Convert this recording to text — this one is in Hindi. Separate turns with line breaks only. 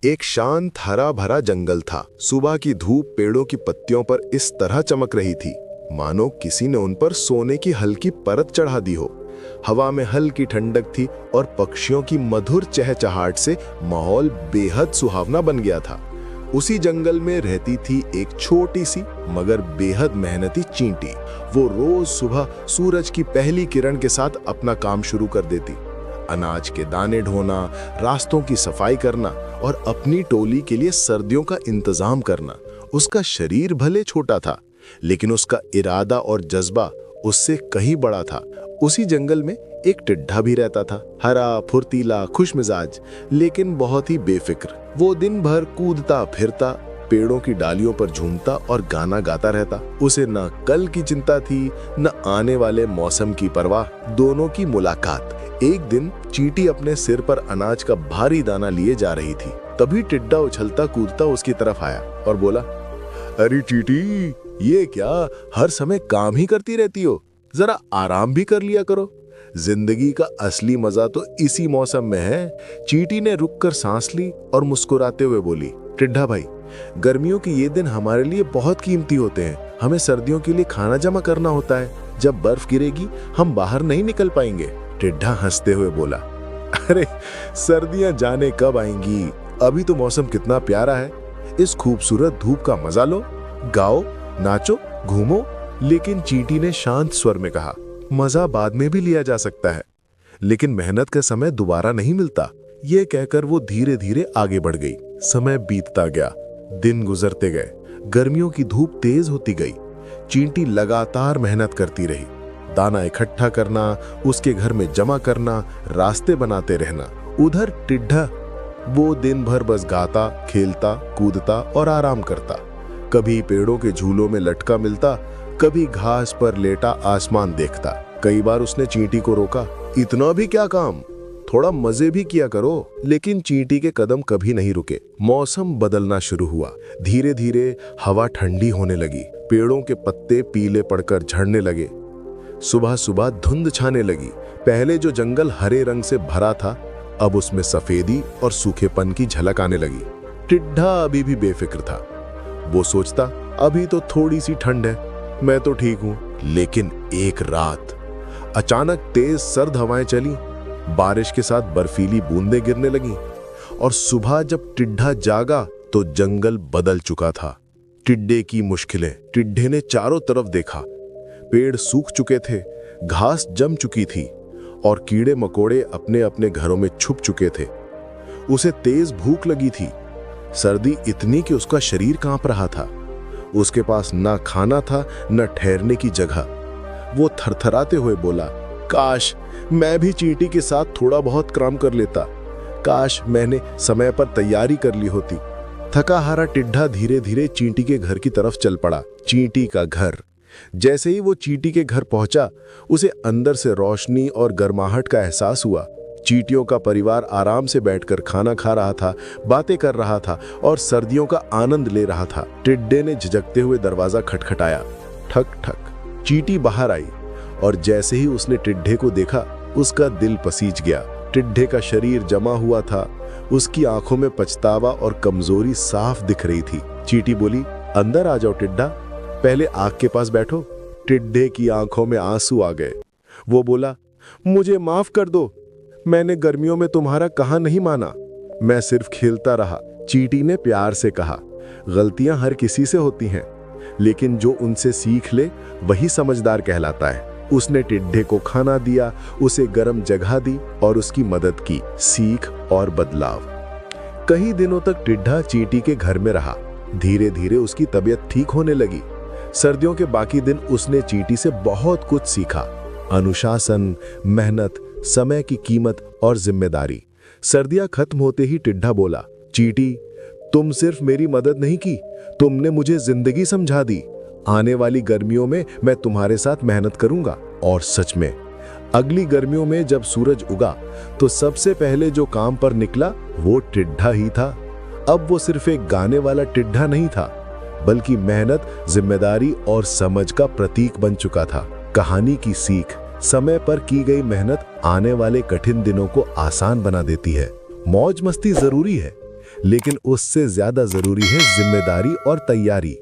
एक शांत हरा भरा जंगल था। सुबह की धूप पेड़ों की पत्तियों पर इस तरह चमक रही थी मानो किसी ने उन पर सोने की हल्की परत चढ़ा दी हो। हवा में हल्की ठंडक थी और पक्षियों की मधुर चहचहाहट से माहौल बेहद सुहावना बन गया था। उसी जंगल में रहती थी एक छोटी सी मगर बेहद मेहनती चींटी। वो रोज सुबह सूरज की पहली किरण के साथ अपना काम शुरू कर देती। अनाज के दाने ढोना, रास्तों की सफाई करना और अपनी टोली के लिए सर्दियों का इंतजाम करना। उसका शरीर भले छोटा था, लेकिन उसका इरादा और जज्बा उससे कहीं बड़ा था। उसी जंगल में एक टिड्ढा भी रहता था, हरा, फुर्तीला, खुशमिजाज, लेकिन बहुत ही बेफिक्र। वो दिन भर कूदता फिरता, पेड़ों की डालियों पर झूमता और गाना गाता रहता। उसे न कल की चिंता थी, न आने वाले मौसम की परवाह। दोनों की मुलाकात। एक दिन चींटी अपने सिर पर अनाज का भारी दाना लिए जा रही थी। तभी टिड्ढा उछलता कूदता उसकी तरफ आया और बोला, अरे चींटी, ये क्या हर समय काम ही करती रहती हो? जरा आराम भी कर लिया करो। जिंदगी का असली मजा तो इसी मौसम में है। चींटी ने रुककर सांस ली और मुस्कुराते हुए बोली, टिड्ढा भाई, गर्मियों के ये दिन हमारे लिए बहुत कीमती होते हैं। हमें सर्दियों के लिए खाना जमा करना होता है। जब बर्फ गिरेगी हम बाहर नहीं निकल पाएंगे। टिड्ढा हंसते हुए बोला, अरे सर्दियां जाने कब आएंगी, अभी तो मौसम कितना प्यारा है। इस खूबसूरत धूप का मजा लो, गाओ, नाचो, घूमो। लेकिन चींटी ने शांत स्वर में कहा, मजा बाद में भी लिया जा सकता है, लेकिन मेहनत का समय दोबारा नहीं मिलता। ये कहकर वो धीरे धीरे आगे बढ़ गई। समय बीतता गया, दिन गुजरते गए, गर्मियों की धूप तेज होती गई। चींटी लगातार मेहनत करती रही। दाना इकट्ठा करना, उसके घर में जमा करना, रास्ते बनाते रहना। उधर टिड्ढा, वो दिन भर बस गाता, खेलता, कूदता और आराम करता। कभी पेड़ों के झूलों में लटका मिलता, कभी घास पर लेटा आसमान देखता। कई बार उसने चींटी को रोका, इतना भी क्या काम, थोड़ा मजे भी किया करो। लेकिन चींटी के कदम कभी नहीं रुके। मौसम बदलना शुरू हुआ। धीरे धीरे हवा ठंडी होने लगी, पेड़ों के पत्ते पीले पड़कर झड़ने लगे। सुबह सुबह धुंध छाने लगी। पहले जो जंगल हरे रंग से भरा था, अब उसमें सफेदी और सूखेपन की झलक आने लगी। टिड्ढा अभी भी बेफिक्र था। वो सोचता, अभी तो थोड़ी सी ठंड है, मैं तो ठीक हूं। लेकिन एक रात अचानक तेज सर्द हवाएं चली, बारिश के साथ बर्फीली बूंदें गिरने लगीं। और सुबह जब टिड्ढा जागा तो जंगल बदल चुका था। टिड्ढे की मुश्किलें। टिड्ढे ने चारों तरफ देखा। पेड़ सूख चुके थे, घास जम चुकी थी और कीड़े मकोड़े अपने अपने घरों में छुप चुके थे। उसे तेज भूख लगी थी, सर्दी इतनी कि उसका शरीर कांप रहा था। उसके पास ना खाना था, न ठहरने की जगह। वो थरथराते हुए बोला, काश मैं भी चींटी के साथ थोड़ा बहुत काम कर लेता। काश मैंने समय पर तैयारी कर ली होती। थका हारा टिड्ढा धीरे धीरे चींटी के घर की तरफ चल पड़ा। चींटी का घर। जैसे ही वो चींटी के घर पहुंचा, उसे अंदर से रोशनी और गर्माहट का एहसास हुआ। चींटियों का परिवार आराम से बैठकर खाना खा रहा था, बातें कर रहा था और सर्दियों का आनंद ले रहा था। टिड्डे ने झिझकते हुए दरवाजा खटखटाया। ठक ठक। चींटी बाहर आई और जैसे ही उसने टिड्डे को देखा, उसका दिल पसीज गया। टिड्डे का शरीर जमा हुआ था, उसकी आंखों में पछतावा और कमजोरी साफ दिख रही थी। चींटी बोली, अंदर आ जाओ टिड्डा, पहले आग के पास बैठो। टिड्डे की आंखों में आंसू आ गए। वो बोला, मुझे माफ कर दो, मैंने गर्मियों में तुम्हारा कहा नहीं माना, मैं सिर्फ खेलता रहा। चींटी ने प्यार से कहा, गलतियां हर किसी से होती हैं, लेकिन जो उनसे सीख ले वही समझदार कहलाता है। उसने टिड्डे को खाना दिया, उसे गर्म जगह दी और उसकी मदद की। सीख और बदलाव। कई दिनों तक टिड्डा चींटी के घर में रहा। धीरे धीरे उसकी तबीयत ठीक होने लगी। सर्दियों के बाकी दिन उसने चींटी से बहुत कुछ सीखा। अनुशासन, मेहनत, समय की कीमत और जिम्मेदारी। सर्दियां खत्म होते ही टिड्डा बोला, चींटी, तुम सिर्फ मेरी मदद नहीं की, तुमने मुझे जिंदगी समझा दी। आने वाली गर्मियों में मैं तुम्हारे साथ मेहनत करूंगा। और सच में अगली गर्मियों में जब सूरज उगा तो सबसे पहले जो काम पर निकला वो टिड्डा ही था। अब वो सिर्फ एक गाने वाला टिड्डा नहीं था, बल्कि मेहनत, जिम्मेदारी और समझ का प्रतीक बन चुका था। कहानी की सीख। समय पर की गई मेहनत आने वाले कठिन दिनों को आसान बना देती है। मौज मस्ती जरूरी है, लेकिन उससे ज्यादा जरूरी है जिम्मेदारी और तैयारी।